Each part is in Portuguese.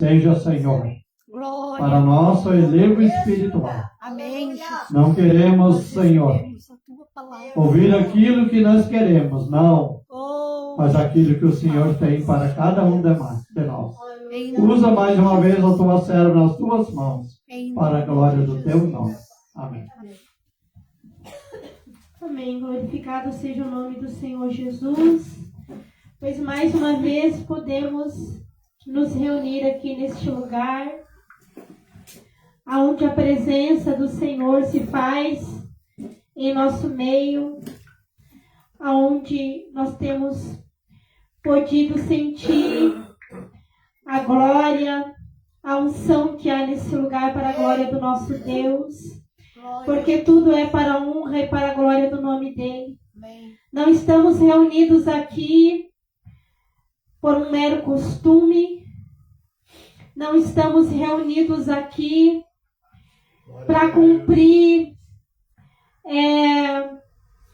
Seja, Senhor, Glória. para nosso elevo espiritual. Amém, Jesus. Não queremos, Senhor, Queremos a tua palavra. ouvir aquilo que nós queremos, não, Oh, mas aquilo que o Senhor tem para cada um de nós. em nome Usa mais uma vez a tua serva nas tuas mãos, em para a nome glória de do Jesus. teu nome. Amém. Amém. Glorificado seja o nome do Senhor Jesus. Pois mais uma vez podemos nos reunir aqui neste lugar, onde a presença do Senhor se faz em nosso meio, onde nós temos podido sentir a glória, a unção que há nesse lugar para a glória do nosso Deus. Porque tudo é para a honra e para a glória do nome dele. Amém. Não estamos reunidos aqui por um mero costume. Não estamos reunidos aqui para cumprir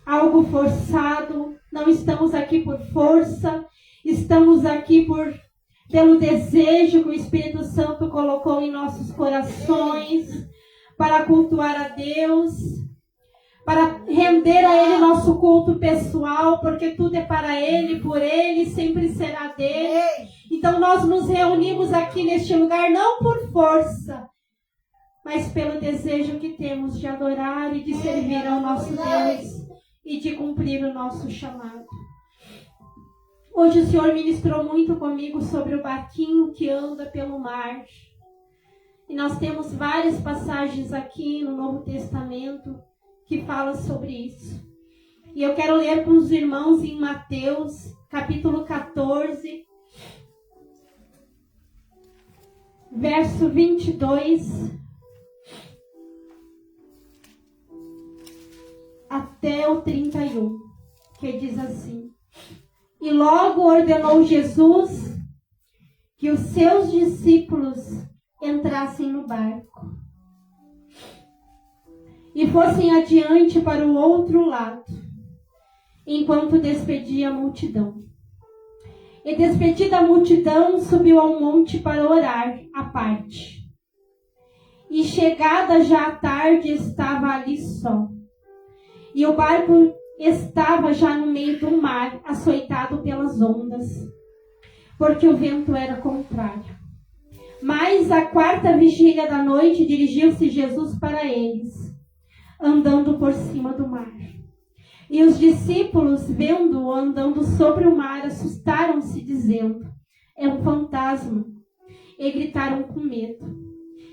algo forçado. Não estamos aqui por força. Estamos aqui pelo desejo que o Espírito Santo colocou em nossos corações, para cultuar a Deus, para render a Ele nosso culto pessoal, porque tudo é para Ele, por Ele, sempre será dele. Então nós nos reunimos aqui neste lugar não por força, mas pelo desejo que temos de adorar e de servir ao nosso Deus e de cumprir o nosso chamado. Hoje o Senhor ministrou muito comigo sobre o barquinho que anda pelo mar. E nós temos várias passagens aqui no Novo Testamento que falam sobre isso. E eu quero ler para os irmãos em Mateus, capítulo 14, verso 22 até o 31, que diz assim: E logo ordenou Jesus que os seus discípulos entrassem no barco e fossem adiante para o outro lado, enquanto despedia a multidão. E despedida a multidão, subiu ao monte para orar à parte. E chegada já a tarde, estava ali só. E o barco estava já no meio do mar, açoitado pelas ondas, porque o vento era contrário. Mas à quarta vigília da noite dirigiu-se Jesus para eles, andando por cima do mar. E os discípulos, vendo-o andando sobre o mar, assustaram-se, dizendo: É um fantasma. E gritaram com medo.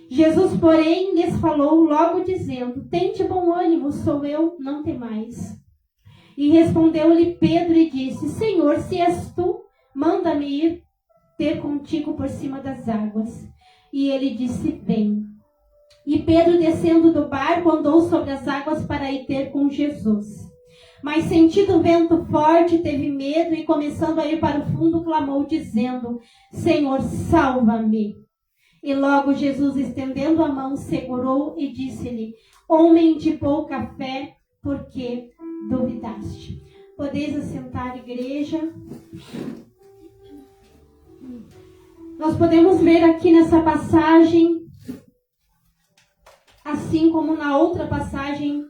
Jesus, porém, lhes falou logo, dizendo: Tende bom ânimo, sou eu, não temais. E respondeu-lhe Pedro e disse: Senhor, se és tu, manda-me ir ter contigo por cima das águas. E ele disse: Vem. E Pedro, descendo do barco, andou sobre as águas para ir ter com Jesus. Mas sentindo o vento forte, teve medo e, começando a ir para o fundo, clamou, dizendo: Senhor, salva-me. E logo Jesus, estendendo a mão, segurou e disse-lhe: Homem de pouca fé, por que duvidaste? Podeis assentar, igreja. Nós podemos ver aqui nessa passagem, assim como na outra passagem,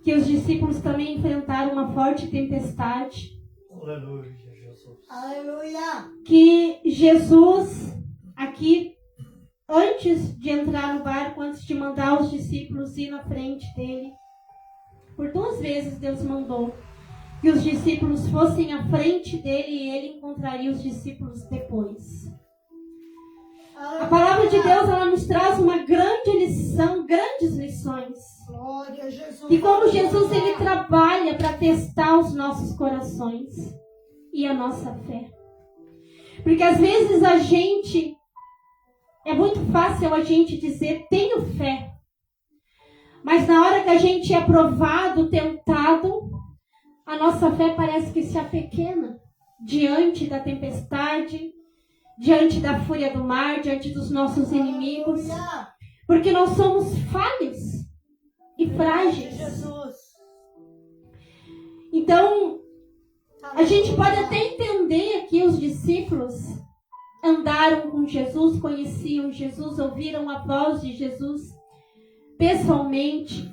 que os discípulos também enfrentaram uma forte tempestade. Aleluia, Jesus. Aleluia. Que Jesus, aqui, antes de entrar no barco, antes de mandar os discípulos ir na frente dele, por 2 vezes Deus mandou que os discípulos fossem à frente dele e ele encontraria os discípulos depois. A palavra de Deus, ela nos traz uma grande lição, grandes lições. Glória a Jesus. E como Jesus, ele trabalha para testar os nossos corações e a nossa fé. Porque às vezes é muito fácil a gente dizer, tenho fé. Mas na hora que a gente é provado, tentado, a nossa fé parece que se apequena diante da tempestade, diante da fúria do mar, diante dos nossos inimigos. Porque nós somos falhos e frágeis. Jesus. Então, a gente pode até entender aqui os discípulos andaram com Jesus, conheciam Jesus, ouviram a voz de Jesus pessoalmente,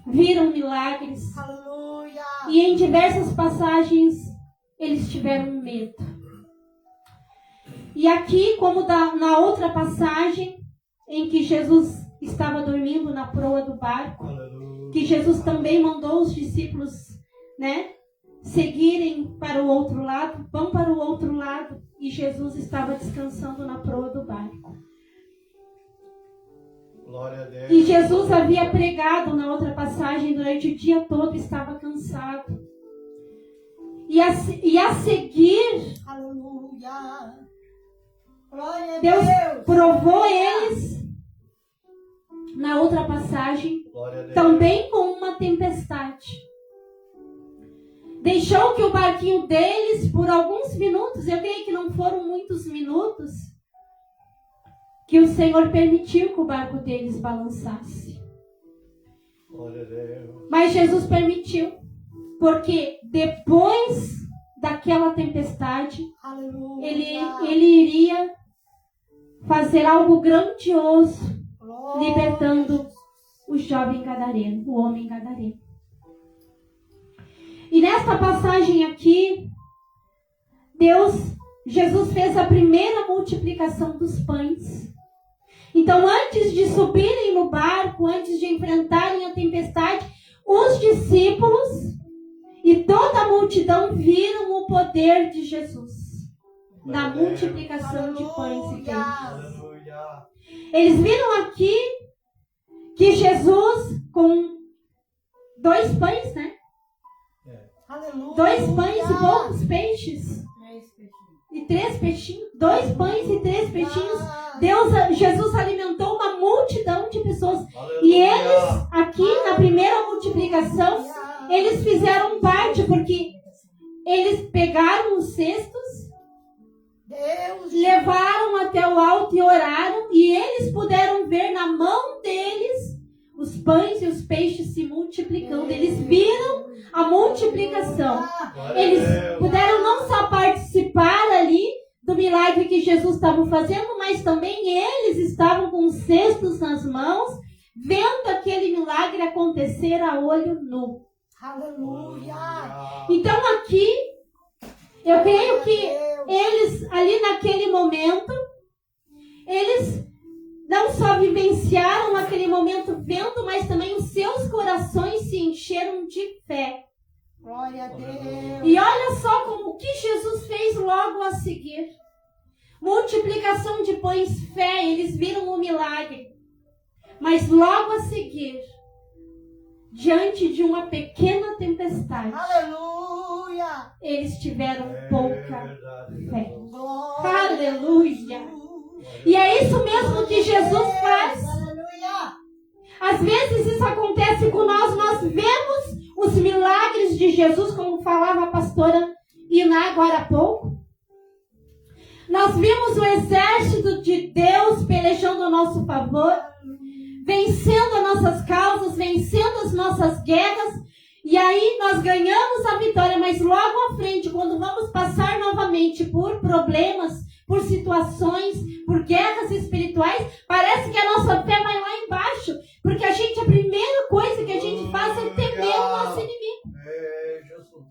viram milagres. Aleluia. E em diversas passagens eles tiveram medo. E aqui, como na outra passagem, em que Jesus estava dormindo na proa do barco, que Jesus também mandou os discípulos, seguirem para o outro lado, vão para o outro lado, e Jesus estava descansando na proa do barco. Glória a Deus. E Jesus havia pregado na outra passagem durante o dia todo, estava cansado. E a seguir, Aleluia. Glória a Deus Deus. provou eles na outra passagem, Glória a Deus. também com uma tempestade. Deixou que o barquinho deles, por alguns minutos, eu creio que não foram muitos minutos, que o Senhor permitiu que o barco deles balançasse. Glória a Deus. Mas Jesus permitiu, porque depois daquela tempestade, Aleluia. ele iria fazer algo grandioso, Glória. libertando o jovem gadareno, o homem gadareno. E nesta passagem aqui, Jesus fez a primeira multiplicação dos pães. Então, antes de subirem no barco, antes de enfrentarem a tempestade, os discípulos e toda a multidão viram o poder de Jesus na multiplicação de pães e peixes. Aleluia. Eles viram aqui que Jesus, com 2 pães, Aleluia. 2 pães e poucos peixes. E 3 peixinhos. 2 pães e 3 peixinhos. Jesus alimentou uma multidão de pessoas. Aleluia. E eles, aqui na primeira multiplicação, eles fizeram parte, porque eles pegaram os cestos, Deus. levaram até o alto e oraram, e eles puderam ver na mão deles os pães e os peixes se multiplicando. Eles viram a multiplicação. Glória a Eles Deus. puderam não só participar ali do milagre que Jesus estava fazendo, mas também eles estavam com os cestos nas mãos, vendo aquele milagre acontecer a olho nu. Aleluia. Então aqui, eu creio que eles, ali naquele momento, eles não só vivenciaram aquele momento vendo, mas também os seus corações se encheram de fé. Glória a Deus. E olha só como o que Jesus fez logo a seguir. Multiplicação de pães, fé, eles viram o milagre. Mas logo a seguir, diante de uma pequena tempestade, Aleluia. eles tiveram pouca verdade. fé. Glória. Aleluia. E é isso mesmo que Jesus faz. Aleluia. Às vezes isso acontece com nós vemos os milagres de Jesus, como falava a pastora Iná agora há pouco. Nós vimos o exército de Deus pelejando a nosso favor, vencendo as nossas causas, vencendo as nossas guerras, e aí nós ganhamos a vitória, mas logo à frente, quando vamos passar novamente por problemas, por situações, por guerras espirituais, parece que a nossa fé vai lá embaixo, porque a primeira coisa que a gente faz é temer o nosso inimigo. É, Jesus.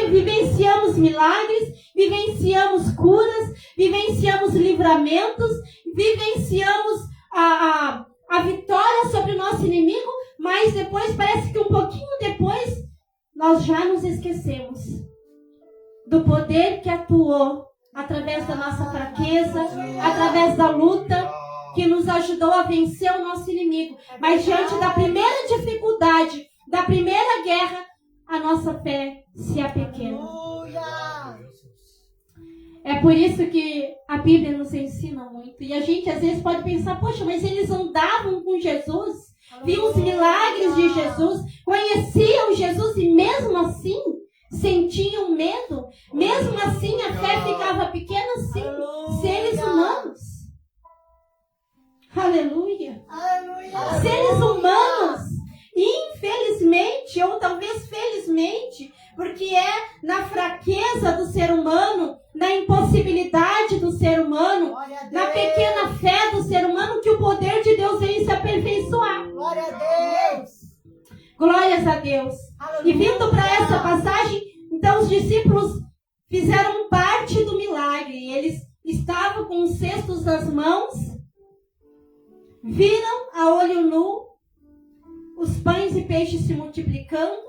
Vivenciamos milagres, vivenciamos curas, vivenciamos livramentos, vivenciamos a vitória sobre o nosso inimigo, mas depois, parece que um pouquinho depois, nós já nos esquecemos do poder que atuou através da nossa fraqueza, através da luta, que nos ajudou a vencer o nosso inimigo. Mas diante da primeira dificuldade, da primeira guerra, a nossa fé se apequena. Aleluia. É por isso que a Bíblia nos ensina muito. E a gente às vezes pode pensar, poxa, mas eles andavam com Jesus, viam os milagres de Jesus, conheciam Jesus e mesmo assim sentiam medo. Mesmo assim a fé ficava pequena, sim. Seres humanos. Aleluia. Aleluia. Seres humanos, infelizmente, ou talvez felizmente, Porque é na fraqueza do ser humano, na impossibilidade do ser humano, Glória a Deus. na pequena fé do ser humano, que o poder de Deus vem se aperfeiçoar. Glória a Deus. Glórias a Deus. E vindo para essa passagem, então os discípulos fizeram parte do milagre. Eles estavam com os cestos nas mãos, viram a olho nu os pães e peixes se multiplicando,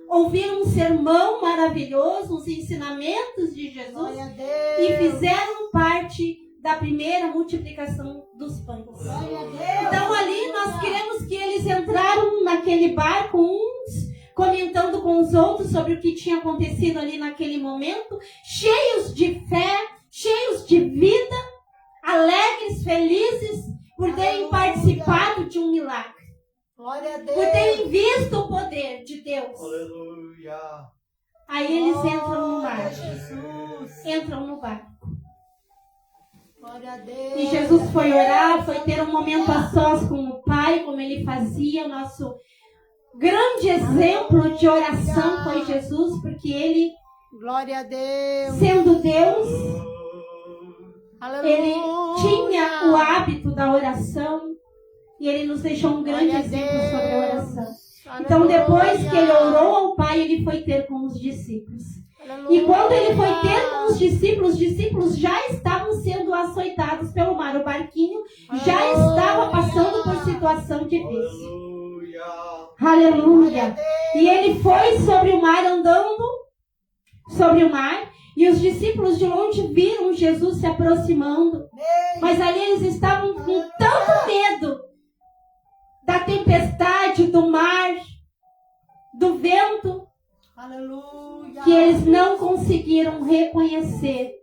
ouviram um sermão maravilhoso, os ensinamentos de Jesus Glória a e Deus. fizeram parte da primeira multiplicação dos pães. Glória a Deus. Então ali nós queremos que eles entraram naquele barco, uns comentando com os outros sobre o que tinha acontecido ali naquele momento, cheios de fé, cheios de vida, alegres, felizes, por terem Aleluia. participado de um milagre, Glória a por Deus. terem visto o poder de Deus. Aleluia. Aí eles entram no Glória a mar, Jesus. entram no barco. Glória a Deus. E Jesus foi orar, foi ter um momento a sós com o Pai, como ele fazia. O nosso grande exemplo de oração foi Jesus, porque ele, Glória a Deus. sendo Deus, Aleluia. ele tinha o hábito da oração e ele nos deixou um grande Glória a exemplo sobre a oração. Deus. Então, depois Aleluia. que ele orou ao Pai, ele foi ter com os discípulos. Aleluia. E quando ele foi ter com os discípulos já estavam sendo açoitados pelo mar. O barquinho já Aleluia. estava passando por situação difícil. Aleluia. Aleluia! E ele foi sobre o mar, andando sobre o mar, e os discípulos de longe viram Jesus se aproximando. Mas ali eles estavam com tanto medo da tempestade, do mar, do vento, Aleluia. que eles não conseguiram reconhecer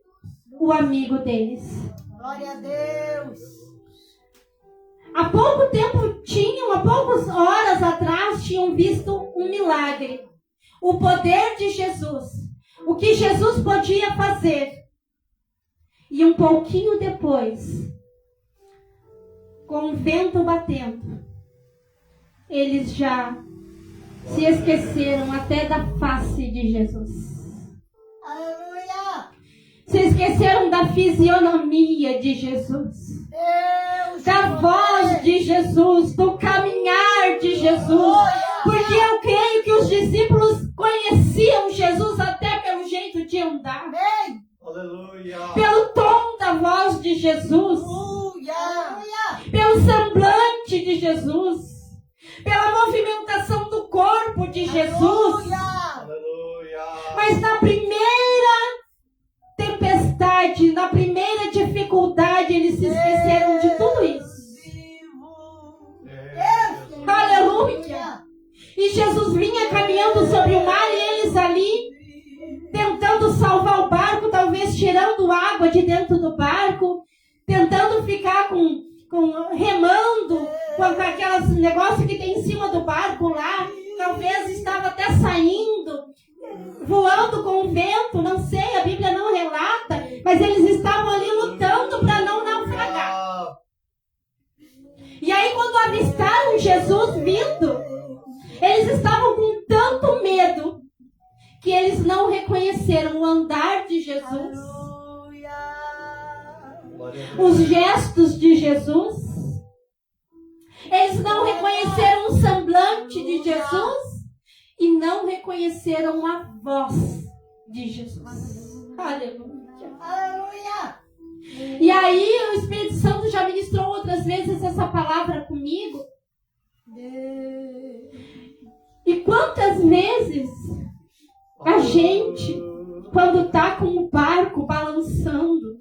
o amigo deles. Glória a Deus. Há pouco tempo há poucas horas atrás, tinham visto um milagre. O poder de Jesus. O que Jesus podia fazer. E um pouquinho depois, com o vento batendo, eles já se esqueceram até da face de Jesus. Aleluia. Se esqueceram da fisionomia de Jesus. Deus. Da voz de Jesus, do caminhar de Jesus. Porque eu creio que os discípulos conheciam Jesus até pelo jeito de andar. Amém. Aleluia. Pelo tom da voz de Jesus. Aleluia. Pelo semblante de Jesus. Pela movimentação do corpo de Jesus. Aleluia. Aleluia. Mas na primeira tempestade, na primeira dificuldade, eles se esqueceram de tudo isso. Deus. Aleluia! E Jesus vinha caminhando sobre o mar e eles ali, tentando salvar o barco, talvez tirando água de dentro do barco, tentando ficar remando com aquelas negócios que tem em cima do barco lá, talvez estava até saindo, voando com o vento, não sei, a Bíblia não relata, mas eles estavam ali lutando para não naufragar. E aí quando avistaram Jesus vindo, eles estavam com tanto medo que eles não reconheceram o andar de Jesus, os gestos de Jesus. Eles não reconheceram o semblante de Jesus e não reconheceram a voz de Jesus. Aleluia. Aleluia. E aí o Espírito Santo já ministrou outras vezes essa palavra comigo. E quantas vezes a gente, quando está com o barco balançando,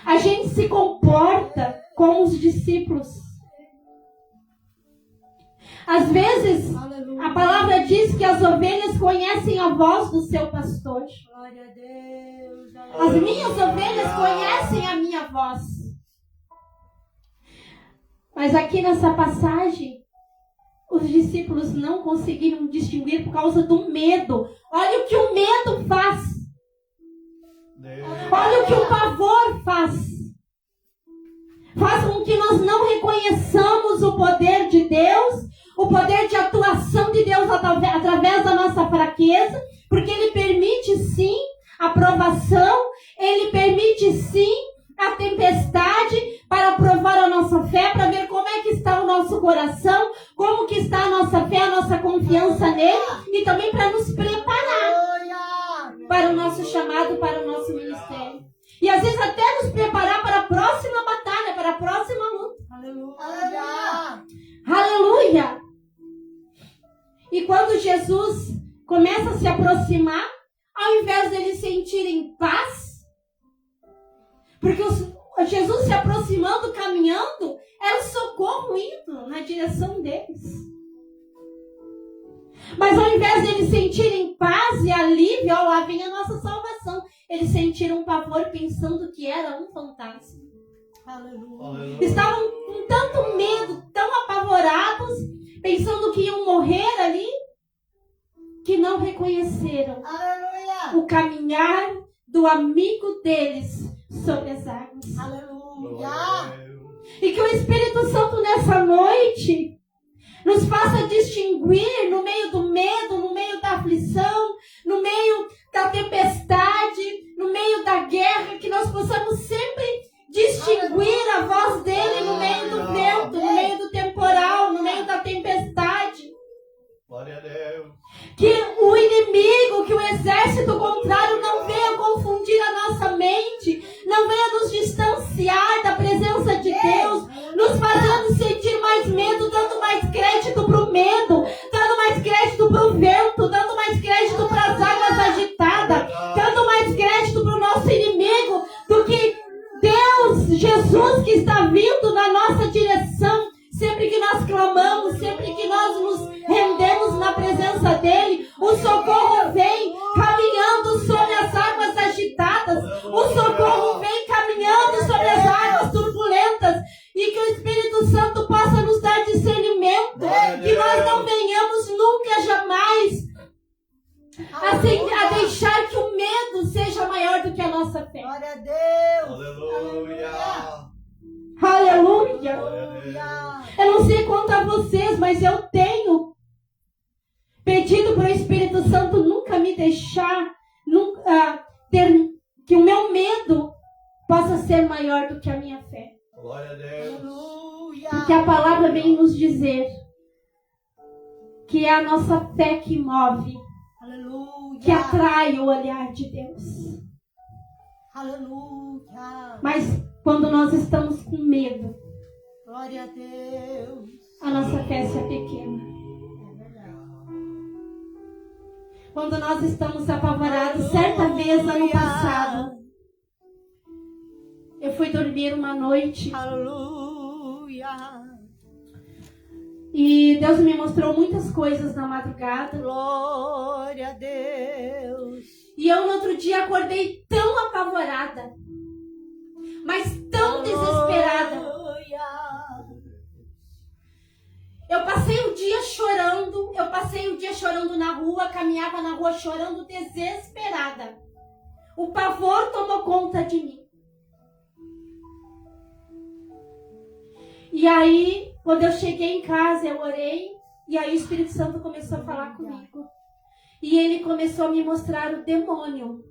a gente se comporta como os discípulos. Às vezes, a palavra diz que as ovelhas conhecem a voz do seu pastor. Glória a Deus. As minhas ovelhas conhecem a minha voz. Mas aqui nessa passagem, os discípulos não conseguiram distinguir por causa do medo. Olha o que o medo faz. Olha o que o pavor faz. Faz com que nós não reconheçamos o poder de Deus, o poder de atuação de Deus através da nossa fraqueza, porque Ele permite sim a provação, Ele permite sim a tempestade para provar a nossa fé, para ver como é que está o nosso coração, como que está a nossa fé, a nossa confiança nele, e também para nos preparar para o nosso chamado, para o nosso ministério. E às vezes até nos preparar para a próxima batalha, para a próxima luta. Aleluia. Aleluia! E quando Jesus começa a se aproximar, ao invés deles sentirem paz, porque Jesus se aproximando, caminhando, era o socorro indo na direção deles. Mas ao invés deles sentirem paz e alívio, ó, lá vem a nossa salvação, eles sentiram pavor pensando que era um fantasma. Aleluia. Estavam com tanto medo, tão apavorados, pensando que iam morrer ali, que não reconheceram Aleluia. o caminhar do amigo deles sobre as águas. Aleluia. E que o Espírito Santo nessa noite nos faça distinguir no meio do medo, no meio da aflição, no meio da tempestade, no meio da guerra, que nós possamos sempre distinguir a voz dele no meio do vento, no meio do temporal, no meio da tempestade. Glória a Deus. Que o inimigo, que o exército contrário não venha confundir a nossa mente, não venha nos distanciar da presença de Deus, nos fazendo sentir mais medo, dando mais crédito para o medo, dando mais crédito para o vento, dando mais crédito para as águas agitadas, dando mais crédito para o nosso inimigo do que Deus, Jesus, que está vindo na nossa direção. Sempre que nós clamamos, sempre que nós nos rendemos na presença dele, o socorro vem caminhando sobre as águas agitadas, o socorro vem caminhando sobre as águas turbulentas, e que o Espírito Santo possa nos dar discernimento, que nós não venhamos nunca, jamais, a deixar que o medo seja maior do que a nossa fé. Glória a Deus. Aleluia. Aleluia! Glória a Deus. Eu não sei quanto a vocês, mas eu tenho pedido para o Espírito Santo nunca me deixar, que o meu medo possa ser maior do que a minha fé. Glória a Deus. Aleluia. Porque a palavra vem nos dizer que é a nossa fé que move, Aleluia. que atrai o olhar de Deus. Aleluia. Mas quando nós estamos com medo, Glória a Deus. a nossa fé se pequena. É verdade. Quando nós estamos apavorados, certa vez, ano passado, eu fui dormir uma noite Aleluia. e Deus me mostrou muitas coisas na madrugada. Glória a Deus. E eu no outro dia acordei tão apavorada, mas tão desesperada. Aleluia. Eu passei o dia chorando na rua, caminhava na rua chorando desesperada. O pavor tomou conta de mim. E aí, quando eu cheguei em casa, eu orei, e aí o Espírito Santo começou a falar comigo. E ele começou a me mostrar o demônio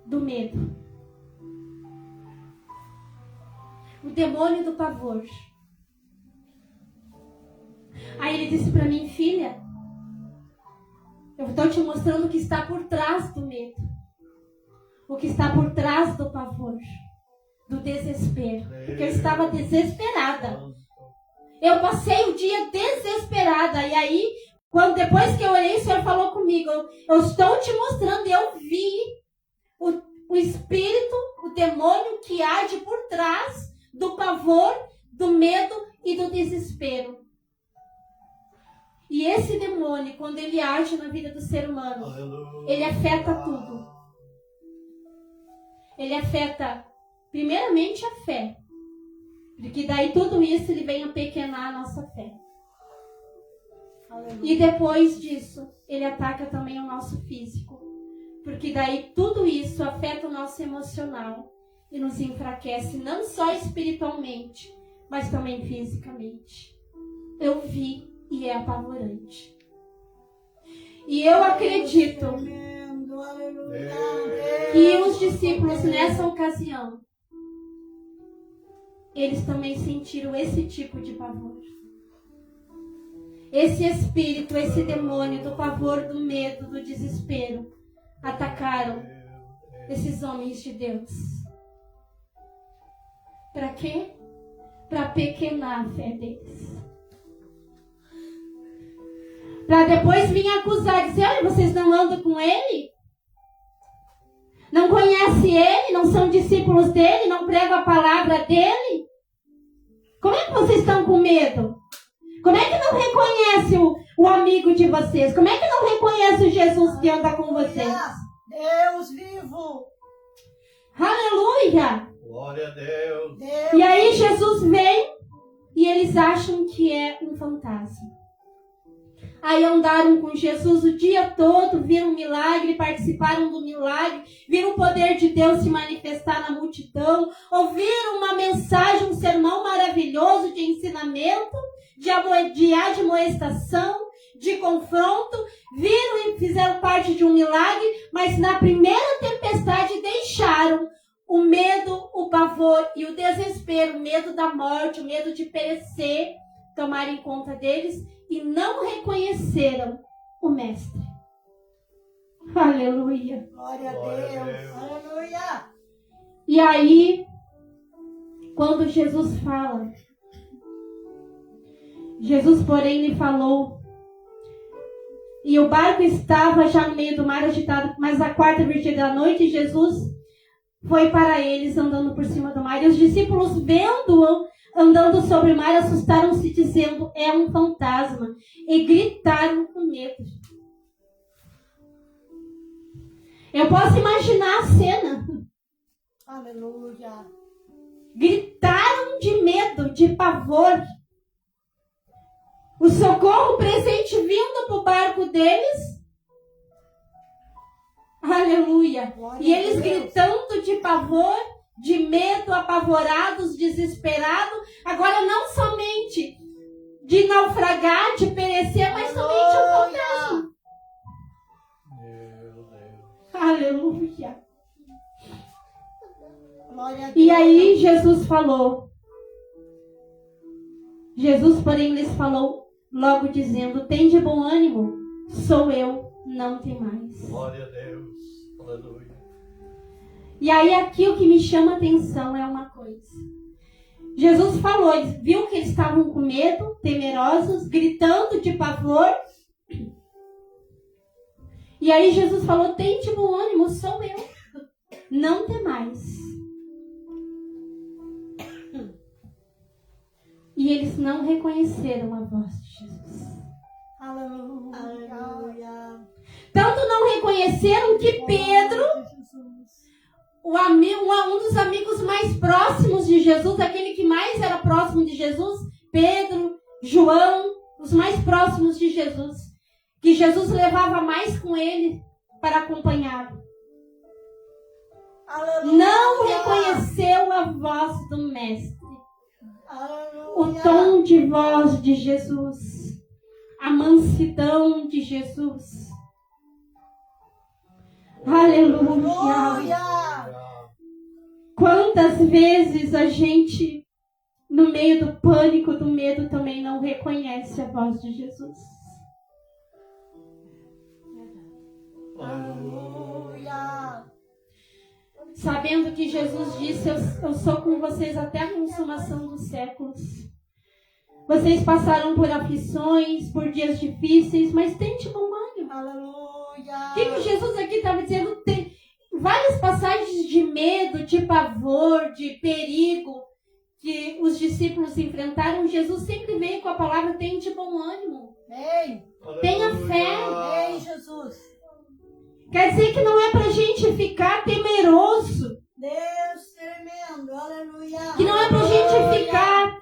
do medo. O demônio do pavor. Aí ele disse para mim: filha, eu estou te mostrando o que está por trás do medo. O que está por trás do pavor. Do desespero. Porque eu estava desesperada. Eu passei o dia desesperada. E aí, depois que eu orei, o Senhor falou comigo: eu estou te mostrando, eu vi o espírito, o demônio que age por trás do pavor, do medo e do desespero. E esse demônio, quando ele age na vida do ser humano, Aleluia. ele afeta tudo. Ele afeta, primeiramente, a fé. Porque daí tudo isso ele vem apequenar a nossa fé. Aleluia. E depois disso, ele ataca também o nosso físico. Porque daí tudo isso afeta o nosso emocional e nos enfraquece não só espiritualmente, mas também fisicamente. eu vi e é apavorante. E eu acredito Tremendo, aleluia. que os discípulos nessa ocasião, eles também sentiram esse tipo de pavor. Esse espírito, esse demônio do pavor, do medo, do desespero, atacaram esses homens de Deus. Para quê? Para pequenar a fé deles. Para depois vir acusar, dizer, olha, vocês não andam com ele? Não conhecem ele? Não são discípulos dele? Não pregam a palavra dele? Como é que vocês estão com medo? Como é que não reconhece o amigo de vocês? Como é que não reconhece o Jesus que anda com vocês? Deus vivo. Aleluia! Glória a Deus. Deus. E aí Jesus vem e eles acham que é um fantasma. Aí andaram com Jesus o dia todo, viram um milagre, participaram do milagre, viram o poder de Deus se manifestar na multidão, ouviram uma mensagem, um sermão maravilhoso de ensinamento, de admoestação, de confronto, viram e fizeram parte de um milagre, mas na primeira tempestade deixaram o medo, o pavor e o desespero, o medo da morte, o medo de perecer, tomarem conta deles e não reconheceram o Mestre. Aleluia. Glória a Glória a Deus. Deus. Aleluia. E aí, quando Jesus fala, Jesus, porém, lhe falou, e o barco estava já no meio do mar agitado, mas a quarta virgem da noite, Jesus foi para eles andando por cima do mar. E os discípulos, vendo-o andando sobre o mar, assustaram-se, dizendo, é um fantasma, e gritaram com medo. Eu posso imaginar a cena. Aleluia. Gritaram de medo, de pavor. O socorro presente vindo para o barco deles. Aleluia. Glória E a eles Deus. gritando de pavor, de medo, apavorados, desesperados. Agora não somente de naufragar, de perecer, mas também de um fantasma. Meu Deus. Aleluia. Glória a Deus. E aí Jesus falou. Jesus, porém, lhes falou logo dizendo, tem de bom ânimo, sou eu, não tem mais. Glória a Deus. Aleluia. E aí aqui o que me chama a atenção é uma coisa. Jesus falou, viu que eles estavam com medo, temerosos, gritando de pavor. E aí Jesus falou, tem de bom ânimo, sou eu, não tem mais. E eles não reconheceram a voz de Jesus. Aleluia. Aleluia. Tanto não reconheceram que Pedro, um dos amigos mais próximos de Jesus, aquele que mais era próximo de Jesus, Pedro, João, os mais próximos de Jesus, que Jesus levava mais com ele para acompanhá-lo, Aleluia. não reconheceu a voz do Mestre. Aleluia. O tom de voz de Jesus, a mansidão de Jesus. Aleluia! Aleluia. Quantas vezes a gente, no meio do pânico, do medo, também não reconhece a voz de Jesus. Aleluia. Sabendo que Jesus disse, eu sou com vocês até a consumação dos séculos. Vocês passaram por aflições, por dias difíceis, mas tente bom ânimo. Aleluia. O que Jesus aqui estava dizendo? Tem várias passagens de medo, de pavor, de perigo que os discípulos enfrentaram. Jesus sempre veio com a palavra, tente bom ânimo. Vem. Tenha fé. Vem, Jesus. Quer dizer que não é pra gente ficar temeroso. Deus tremendo. Aleluia. Que não é pra gente ficar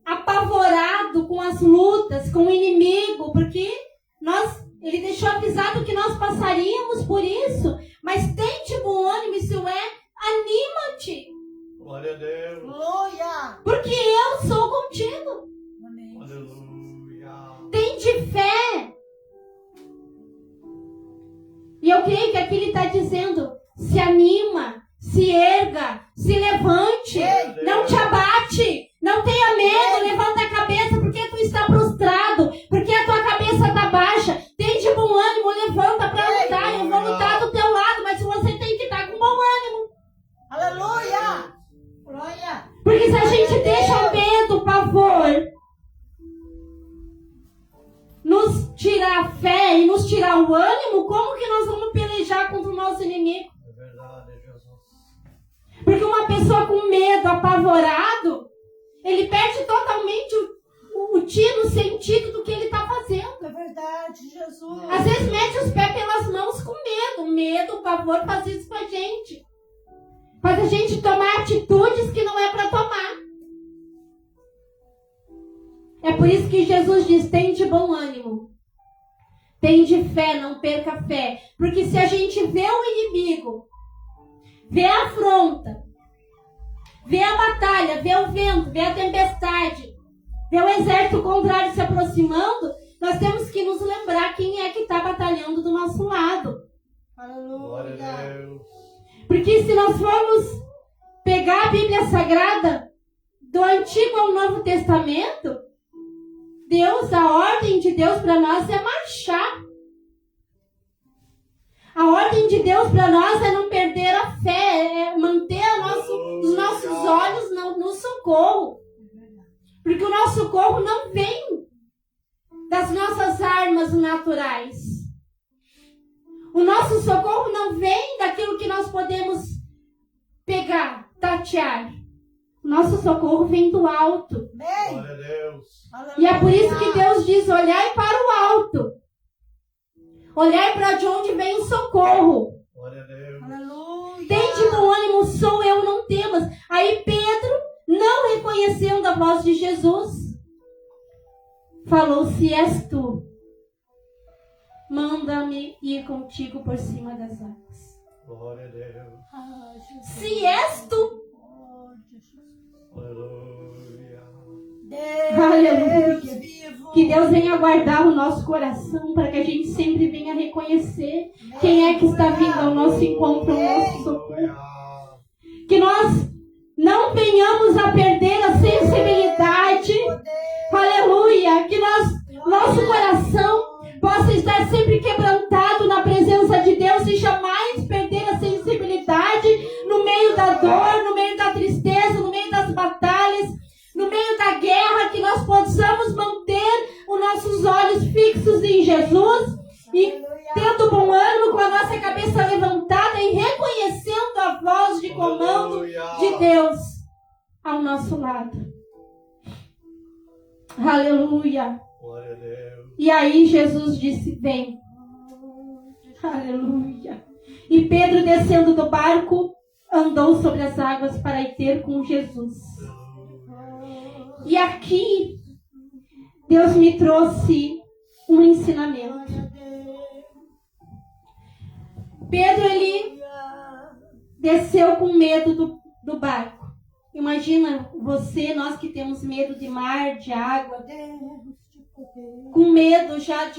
apavorado com as lutas, com o inimigo, porque ele deixou avisado que nós passaríamos por isso, mas tente bom ânimo, isso anima-te, Glória a Deus. Aleluia. porque eu sou contigo. Amém. creio que aqui ele está dizendo: se anima, se erga, se levante, não te abate, não tenha medo, levanta a cabeça, porque tu está prostrado, porque a tua cabeça está baixa. Tem de bom ânimo, levanta para lutar. Eu vou lutar do teu lado, mas você tem que estar com bom ânimo. Aleluia. Glória. Porque se a gente deixa o medo, o pavor, nos tirar a fé e nos tirar o ânimo, como que nós vamos pelejar contra o nosso inimigo? É verdade, Jesus. Porque uma pessoa com medo, apavorado, ele perde totalmente o tino, o sentido do que ele está fazendo. É verdade, Jesus. Às vezes mete os pés pelas mãos com medo. O medo, o pavor faz isso com a gente. Faz a gente tomar atitudes que não é para tomar. É por isso que Jesus diz: tem de bom ânimo. Tem de fé, não perca a fé. Porque se a gente vê o inimigo, vê a afronta, vê a batalha, vê o vento, vê a tempestade, vê o exército contrário se aproximando, nós temos que nos lembrar quem é que está batalhando do nosso lado. Glória a Aleluia. Deus. Porque se nós formos pegar a Bíblia Sagrada do Antigo ao Novo Testamento, a ordem de Deus para nós é marchar. A ordem de Deus para nós é não perder a fé, é manter os nossos olhos no socorro. Porque o nosso socorro não vem das nossas armas naturais. O nosso socorro não vem daquilo que nós podemos pegar, tatear. O nosso socorro vem do alto. Amém. Glória a Deus. E é por isso que Deus diz: olhai para o alto. Olhai para de onde vem o socorro. Glória a Deus. Aleluia. Tem de bom ânimo, sou eu, não temas. Aí Pedro, não reconhecendo a voz de Jesus, falou: se és tu, manda-me ir contigo por cima das águas. Glória a Deus. Ah, Jesus. Se és tu. Oh, Jesus. Aleluia. Aleluia. Deus vivo. Que Deus venha guardar o nosso coração para que a gente sempre venha reconhecer quem é que está vindo ao nosso encontro, ao nosso socorro. Aleluia. Que nós não venhamos a perder a sensibilidade. Aleluia. Que nosso coração possa estar sempre quebrantado na presença de Deus e jamais perder a sensibilidade no meio da dor, no meio da tristeza, no meio das batalhas, no meio da guerra. Que nós possamos manter os nossos olhos fixos em Jesus e tendo bom ânimo, com a nossa cabeça levantada e reconhecendo a voz de comando de Deus ao nosso lado. Aleluia. Glória a Deus. E aí Jesus disse: vem. Aleluia. E Pedro, descendo do barco, andou sobre as águas para ir ter com Jesus. E aqui Deus me trouxe um ensinamento. Pedro, ele desceu com medo do barco. Imagina você, nós que temos medo de mar, de água, com medo já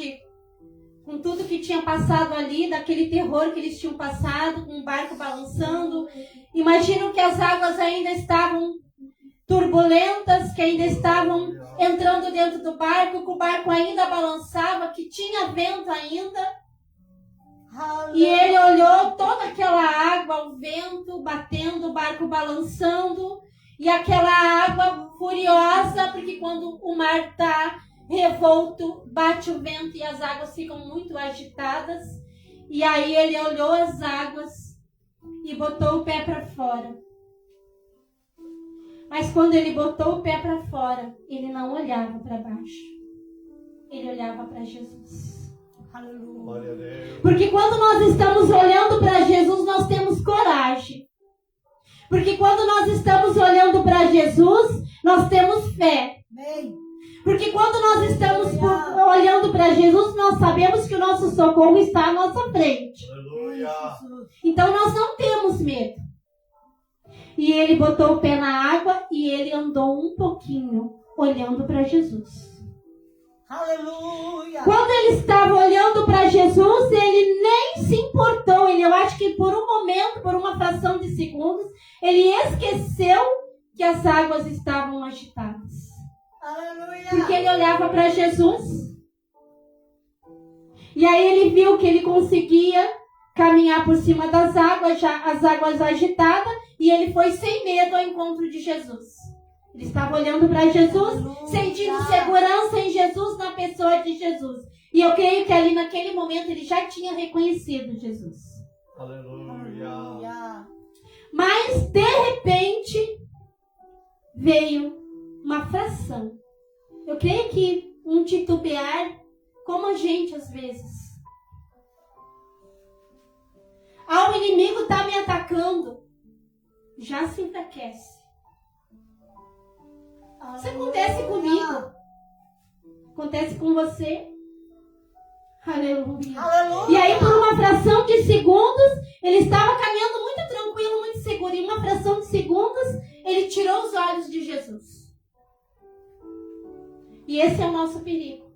com tudo que tinha passado ali, daquele terror que eles tinham passado, com o barco balançando. Imagino que as águas ainda estavam turbulentas, que ainda estavam entrando dentro do barco, que o barco ainda balançava, que tinha vento ainda. E ele olhou toda aquela água, o vento batendo, o barco balançando, e aquela água furiosa, porque quando o mar está revolto, bate o vento e as águas ficam muito agitadas. E aí ele olhou as águas e botou o pé para fora. Mas quando ele botou o pé para fora, ele não olhava para baixo. Ele olhava para Jesus. Glória a Deus. Porque quando nós estamos olhando para Jesus, nós temos coragem. Porque quando nós estamos olhando para Jesus, nós temos fé. Amém. Porque quando nós estamos olhando para Jesus, nós sabemos que o nosso socorro está à nossa frente. Aleluia. Então nós não temos medo. E ele botou o pé na água e ele andou um pouquinho olhando para Jesus. Aleluia. Quando ele estava olhando para Jesus, ele nem se importou. Eu acho que por um momento, por uma fração de segundos, ele esqueceu que as águas estavam agitadas. Aleluia. Porque ele olhava para Jesus. E aí ele viu que ele conseguia caminhar por cima das águas, já as águas agitadas, e ele foi sem medo ao encontro de Jesus. Ele estava olhando para Jesus, sentindo segurança em Jesus, na pessoa de Jesus. E eu creio que ali naquele momento ele já tinha reconhecido Jesus. Aleluia. Mas, de repente, veio uma fração. Eu creio que um titubear, como a gente às vezes. Ah, o inimigo está me atacando. Já se enfraquece. Isso acontece comigo. Acontece com você. Aleluia. Aleluia. E aí, por uma fração de segundos, ele estava caminhando muito tranquilo, muito seguro. E em uma fração de segundos, ele tirou os olhos de Jesus. E esse é o nosso perigo.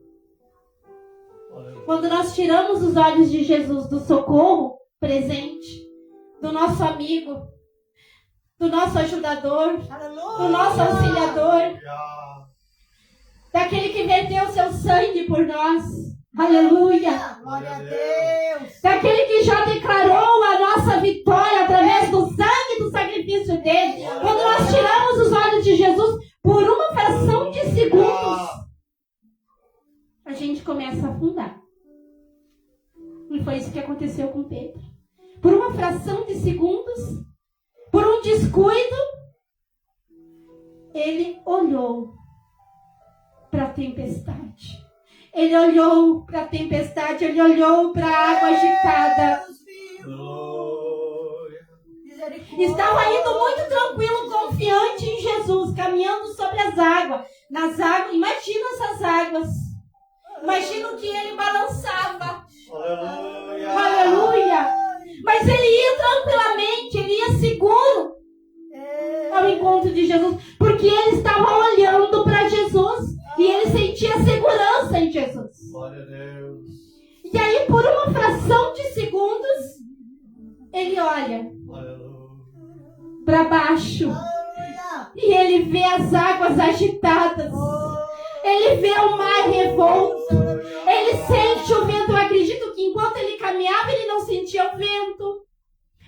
Quando nós tiramos os olhos de Jesus do socorro presente, do nosso amigo, do nosso ajudador, do nosso auxiliador, daquele que verteu seu sangue por nós. Aleluia. Glória a Deus. Daquele que já declarou a nossa vitória através do sangue e do sacrifício dele. Quando nós tiramos os olhos de Jesus por uma fração de segundos, a gente começa a afundar. E foi isso que aconteceu com Pedro. Por uma fração de segundos, por um descuido, ele olhou para a tempestade. Ele olhou para a tempestade, ele olhou para a água agitada. Estava indo muito tranquilo, confiante em Jesus, caminhando sobre as águas. Nas águas, imagina essas águas. Imagina o que ele balançava. Aleluia. Aleluia. Mas ele ia tranquilamente, ele ia seguro ao encontro de Jesus, porque ele estava olhando para Jesus e ele sentia segurança em Jesus. Glória a Deus. E aí, por uma fração de segundos, ele olha para baixo e ele vê as águas agitadas. Ele vê o mar revolto. Ele sente o vento. Eu acredito que enquanto ele caminhava, ele não sentia o vento.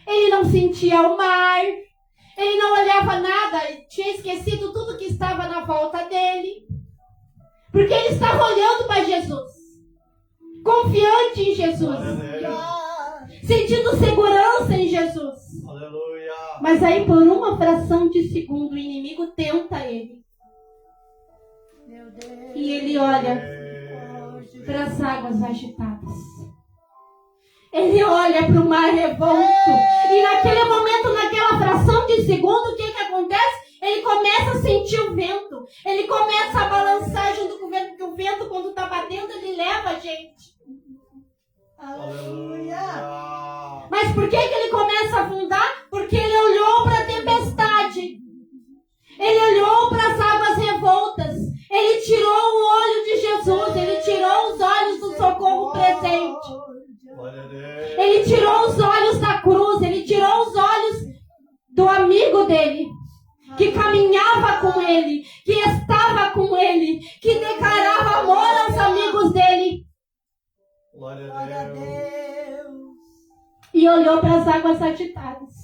Ele não sentia o mar. Ele não olhava nada. Ele tinha esquecido tudo que estava na volta dele. Porque ele estava olhando para Jesus. Confiante em Jesus. Sentindo segurança em Jesus. Aleluia. Mas aí, por uma fração de segundo, o inimigo tenta ele. E ele olha para as águas agitadas. Ele olha para o mar revolto. E naquele momento, naquela fração de segundo, o que acontece? Ele começa a sentir o vento. Ele começa a balançar junto com o vento. Porque o vento, quando está batendo, ele leva a gente. Aleluia. Mas por que ele começa a afundar? Porque ele olhou para a tempestade. Ele olhou para as águas revoltas. Ele tirou o olho de Jesus. Ele tirou os olhos do socorro presente. Ele tirou os olhos da cruz. Ele tirou os olhos do amigo dele, que caminhava com ele, que estava com ele, que declarava amor aos amigos dele. Glória a Deus. E olhou para as águas agitadas.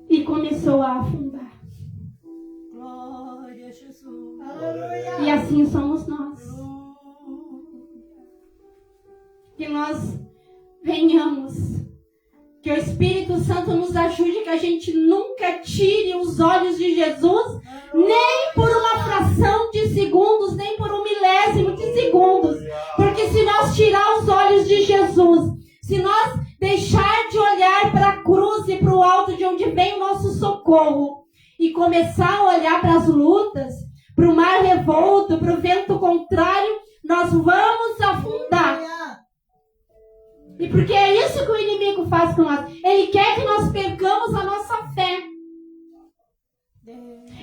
E começou a afundar. Glória a Jesus. E assim somos nós. Que nós venhamos, que o Espírito Santo nos ajude, que a gente nunca tire os olhos de Jesus, nem por uma fração de segundos, nem por um milésimo de segundos. Porque se nós tirar os olhos de Jesus, se nós deixar de olhar para a cruz e para o alto de onde vem o nosso socorro, e começar a olhar para as lutas, para o mar revolto, para o vento contrário, nós vamos afundar. E porque é isso que o inimigo faz com nós. Ele quer que nós percamos a nossa fé.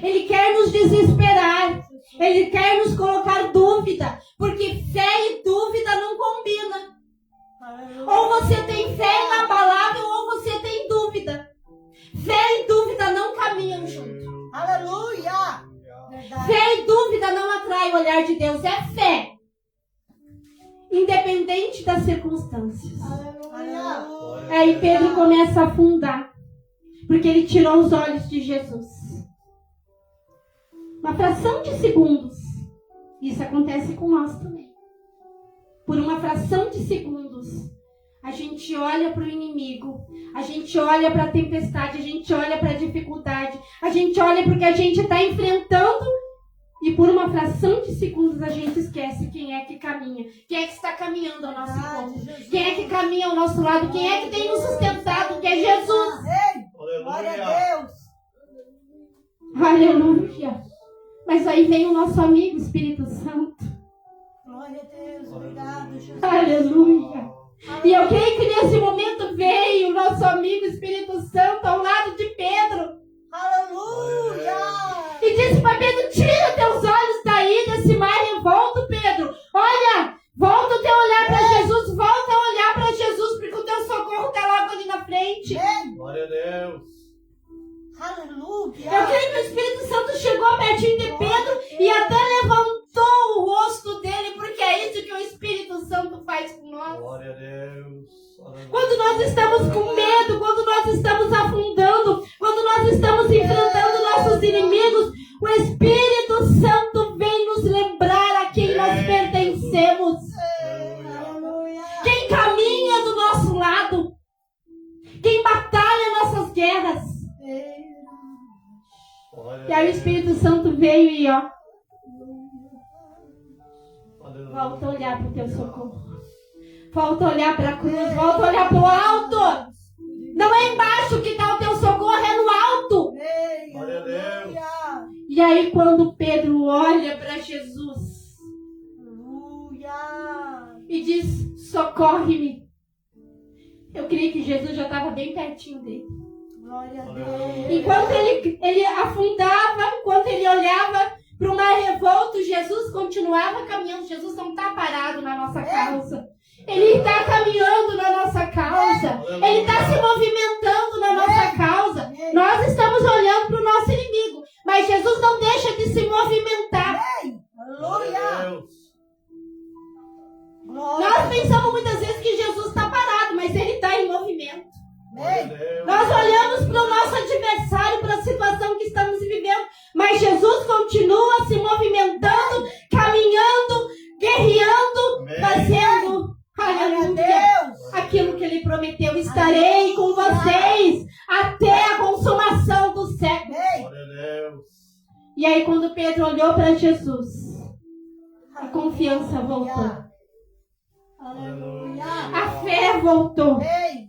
Ele quer nos desesperar. Ele quer nos colocar dúvida, porque fé e dúvida não combinam. Ou você tem fé inabalável, ou você tem dúvida. Fé e dúvida não caminham junto. Aleluia. Verdade. Fé e dúvida não atraem o olhar de Deus, é fé. Independente das circunstâncias. Aleluia. Aí Pedro começa a afundar, porque ele tirou os olhos de Jesus. Uma fração de segundos. Isso acontece com nós também. Por uma fração de segundos, a gente olha para o inimigo, a gente olha para a tempestade, a gente olha para a dificuldade, a gente olha para o que a gente está enfrentando e por uma fração de segundos a gente esquece quem é que caminha, quem é que está caminhando ao nosso encontro, quem é que caminha ao nosso lado, quem é que tem nos sustentado, que é Jesus. Ei, glória a Deus. Aleluia. Mas aí vem o nosso amigo Espírito Santo. Glória a Deus. Obrigado, Jesus. Aleluia. E eu creio que nesse momento veio o nosso amigo Espírito Santo ao lado de Pedro. Aleluia. E disse para Pedro, tira teus olhos daí desse mar revolto, Pedro. Olha, volta o teu olhar para Jesus, volta a olhar para Jesus, porque o teu socorro está logo ali na frente. Ei, Glória a Deus. aleluia. Eu creio que o Espírito Santo chegou pertinho de Pedro e até levantou o rosto dele, porque é isso que o Espírito Santo faz com nós. Glória a Deus. Aleluia. Quando nós estamos com medo, quando nós estamos afundando, quando nós estamos enfrentando nossos inimigos, o Espírito Santo vem nos lembrar a quem nós pertencemos. Aleluia. Quem caminha do nosso lado, quem batalha nossas guerras. Glória E aí o Espírito Santo veio e ó, Aleluia. volta a olhar para o teu socorro. Volta a olhar para a cruz, volta a olhar para o alto. Não é embaixo que está o teu socorro, é no alto. Ei, Glória a Deus. aleluia. E aí quando Pedro olha para Jesus Aleluia. e diz, socorre-me. Eu creio que Jesus já estava bem pertinho dele. Glória a Aleluia. Deus. Enquanto ele afundava, enquanto ele olhava para o mar revolto, Jesus continuava caminhando. Jesus não está parado na nossa causa. Ele está caminhando na nossa causa. Ele está se movimentando na nossa causa. Nós estamos olhando para o nosso inimigo, mas Jesus não deixa de se movimentar. Glória a Aleluia. Deus. Glória. Nós pensamos muitas vezes que Jesus está parado, mas ele está em movimento. Glória a Ei, Deus. Nós olhamos para o nosso adversário, para a situação que estamos vivendo, mas Jesus continua se movimentando, caminhando, guerreando, Amém. fazendo, glória a aleluia, Deus. aquilo que ele prometeu. Estarei com vocês até a consumação do século. Ei, Glória a Deus. E aí quando Pedro olhou para Jesus, a confiança voltou. aleluia. A fé voltou. Ei,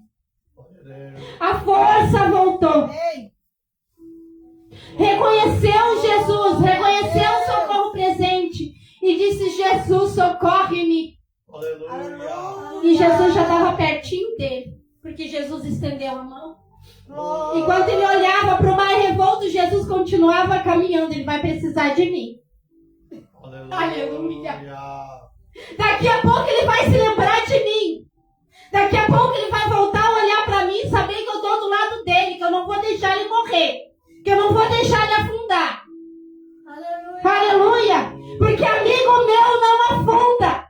Glória a Deus. A força voltou. ei, Reconheceu Jesus, reconheceu o socorro presente e disse, Jesus, socorre-me. Aleluia. E Jesus já estava pertinho dele, porque Jesus estendeu a mão. glória. Enquanto ele olhava para o mar revolto, Jesus continuava caminhando. Ele vai precisar de mim. Aleluia. Daqui a pouco ele vai se lembrar de mim. Daqui a pouco ele vai voltar a olhar para mim e saber que eu estou do lado dele, que eu não vou deixar ele morrer, que eu não vou deixar ele afundar. Aleluia! Porque amigo meu não afunda.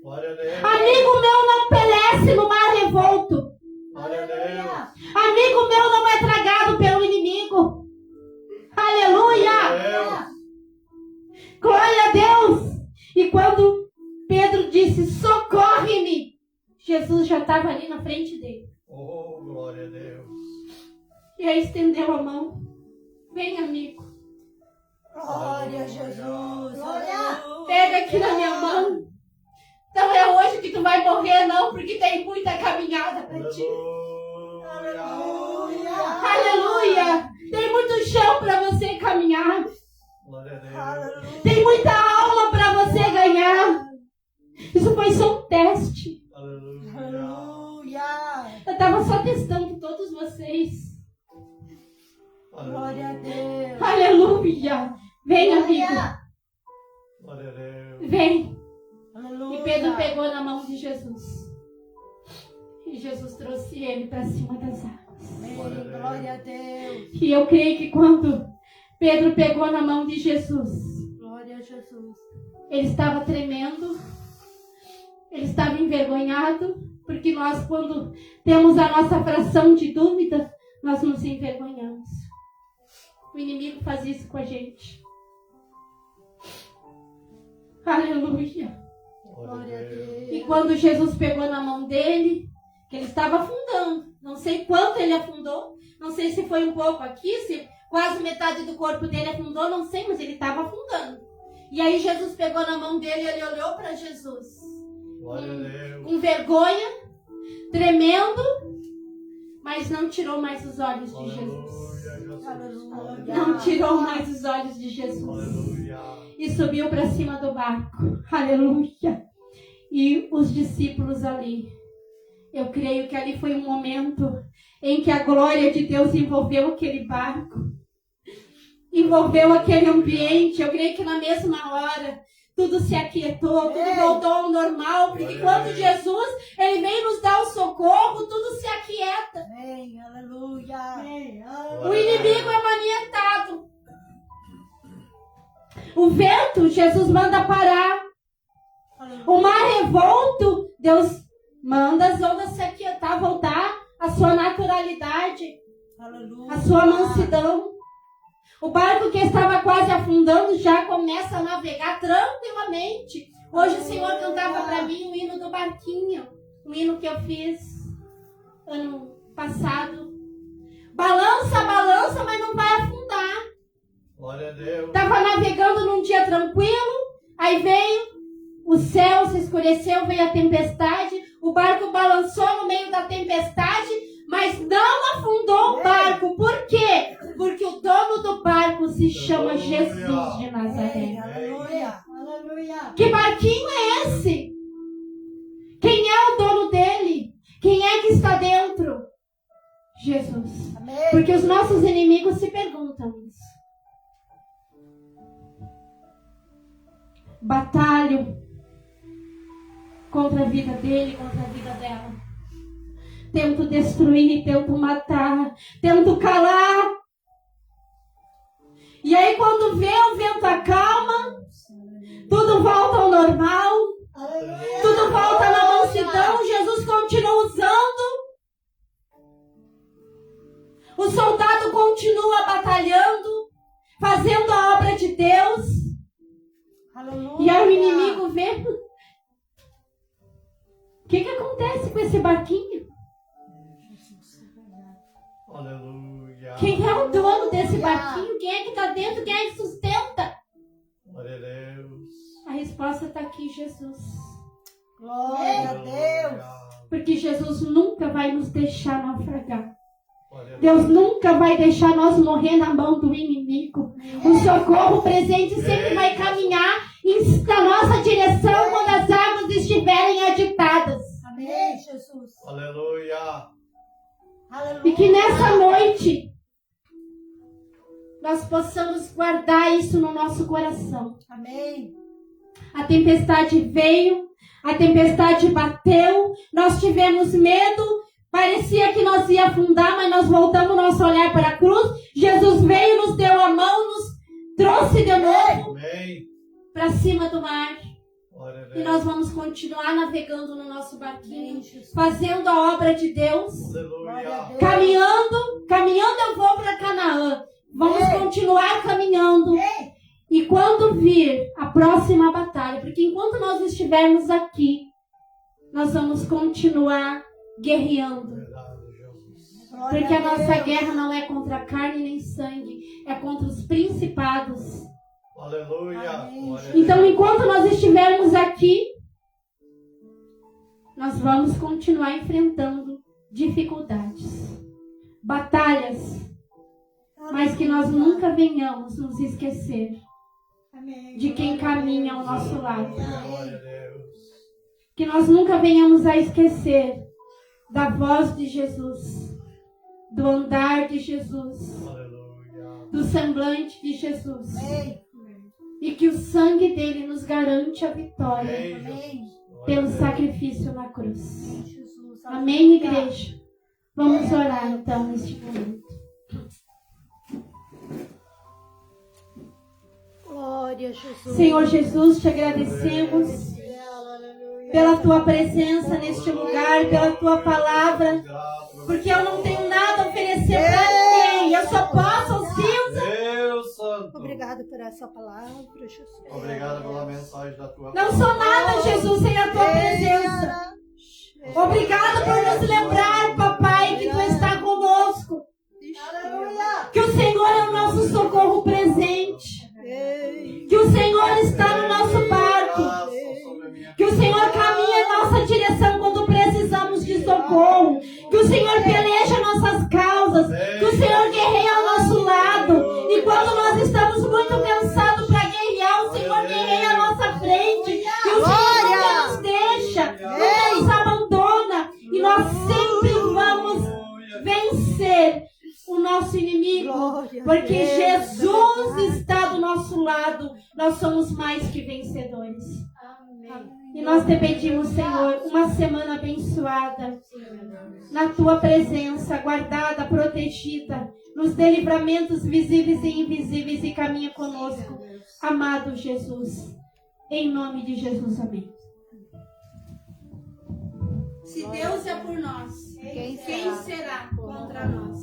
Glória a Deus. Amigo meu não perece no mar revolto. Glória a Deus. Amigo meu não é tragado pelo inimigo. Aleluia! Glória a Deus! E quando Pedro disse, socorre-me, Jesus já estava ali na frente dele. Oh, glória a Deus. E aí estendeu a mão. Vem, amigo. Glória a Jesus. Glória. Pega aqui na minha mão. Não é hoje que tu vai morrer, não, porque tem muita caminhada para ti. Aleluia. Aleluia! Tem muito chão para você caminhar. Glória a Deus. Tem muita alma para você ganhar. Isso foi só um teste. Aleluia. Aleluia. Eu estava só testando todos vocês. Glória a Deus. Aleluia! Vem, amigo. Glória. Vem. Aleluia. E Pedro pegou na mão de Jesus. E Jesus trouxe ele para cima das águas. Amém. Glória a Deus. E eu creio que quando Pedro pegou na mão de Jesus, Glória a Jesus. ele estava tremendo, ele estava envergonhado, porque nós, quando temos a nossa fração de dúvida, nós nos envergonhamos. O inimigo faz isso com a gente. Aleluia. Glória a Deus. E quando Jesus pegou na mão dele, que ele estava afundando, não sei quanto ele afundou, não sei se foi um pouco aqui, se quase metade do corpo dele afundou, não sei, mas ele estava afundando. E aí Jesus pegou na mão dele e ele olhou para Jesus, Glória a Deus. com vergonha, tremendo, mas não tirou mais os olhos de Jesus. Aleluia, Jesus. Aleluia. Não tirou mais os olhos de Jesus. Aleluia. E subiu para cima do barco. Aleluia. E os discípulos ali. Eu creio que ali foi um momento em que a glória de Deus envolveu aquele barco. Envolveu aquele ambiente. Eu creio que na mesma hora tudo se aquietou, tudo voltou ao normal. Porque quando Jesus, ele vem nos dar o socorro, tudo se aquieta. Amém. Aleluia. Amém. O inimigo é manietado. O vento, Jesus manda parar. O mar revolto, Deus manda as ondas se aquietar, voltar à sua naturalidade, Aleluia. à sua mansidão. O barco que estava quase afundando já começa a navegar tranquilamente. Hoje o Senhor cantava para mim o hino do barquinho, um hino que eu fiz ano passado. Balança, balança, mas não vai afundar. Glória a Deus. Estava navegando num dia tranquilo, aí veio o céu, se escureceu, veio a tempestade, o barco balançou no meio da tempestade, mas não afundou o barco. Por quê? Porque o dono do barco se chama Jesus de Nazaré. Aleluia. Aleluia. Que barquinho é esse? Quem é o dono dele? Quem é que está dentro? Jesus. Amém. Porque os nossos inimigos se perguntam isso. Batalho contra a vida dele, contra a vida dela. Tento destruir, tento matar, tento calar. E aí quando vê o vento acalma, tudo volta ao normal, Aleluia. tudo volta na mansidão, Jesus continua usando. O soldado continua batalhando, fazendo a obra de Deus. Aleluia. E aí o inimigo vê. O que acontece com esse barquinho? Aleluia. Quem é o dono desse barquinho? Quem é que está dentro? Quem é que sustenta? Glória a Deus. A resposta está aqui, Jesus. Glória a Deus. Porque Jesus nunca vai nos deixar naufragar. Glória a Deus nunca vai deixar nós morrer na mão do inimigo. O socorro presente sempre vai caminhar na nossa direção quando as águas estiverem agitadas. Amém, Jesus. Aleluia. Aleluia. E que nessa noite nós possamos guardar isso no nosso coração. Amém. A tempestade veio, a tempestade bateu, nós tivemos medo, parecia que nós ia afundar, mas nós voltamos nosso olhar para a cruz. Jesus veio, nos deu a mão, nos trouxe de novo Amém. para cima do mar. Glória a E Deus. nós vamos continuar navegando no nosso barquinho, Amém, Jesus. fazendo a obra de Deus, Glória a Aleluia. Deus. caminhando eu vou para Canaã. Vamos Ei. continuar caminhando. Ei. E quando vir a próxima batalha, porque enquanto nós estivermos aqui, nós vamos continuar guerreando. Verdade, Jesus. Glória Porque a Deus. nossa guerra não é contra carne nem sangue, é contra os principados. Aleluia. Amém. Glória a Então, Deus. enquanto nós estivermos aqui, nós vamos continuar enfrentando dificuldades, batalhas, mas que nós nunca venhamos nos esquecer Amém. de quem caminha ao nosso lado. Glória a Deus. Que nós nunca venhamos a esquecer da voz de Jesus, do andar de Jesus, Aleluia. do semblante de Jesus. Amém. e que o sangue dele nos garante a vitória Amém, Amém. Jesus. Glória pelo a Deus. sacrifício na cruz. Jesus. Amém, igreja? Vamos orar então neste momento. Glória a Jesus. Senhor Jesus, te agradecemos pela tua presença neste lugar, pela tua palavra, porque eu não tenho nada a oferecer para ninguém, eu só posso cinza. Deus Santo. Obrigado por essa palavra, Jesus. Obrigado pela mensagem da tua Não sou nada, Jesus, sem a tua presença. Obrigado por nos lembrar, papai, que tu está conosco, que o Senhor é o nosso socorro presente, que o Senhor está no nosso barco, que o Senhor caminha em nossa direção quando precisamos de socorro, que o Senhor peleja nossas causas, que o Senhor guerreia ao nosso lado, e quando nós estamos muito cansados para guerrear, o Senhor guerreia à nossa frente, que o Senhor nunca nos deixa, nunca nos abandona, e nós sempre vamos vencer o nosso inimigo, porque Jesus está do nosso lado, nós somos mais que vencedores. E nós te pedimos, Senhor, uma semana abençoada, na tua presença, guardada, protegida, nos dê livramentos visíveis e invisíveis e caminha conosco, amado Jesus, em nome de Jesus, amém. Se Deus é por nós, quem será contra nós?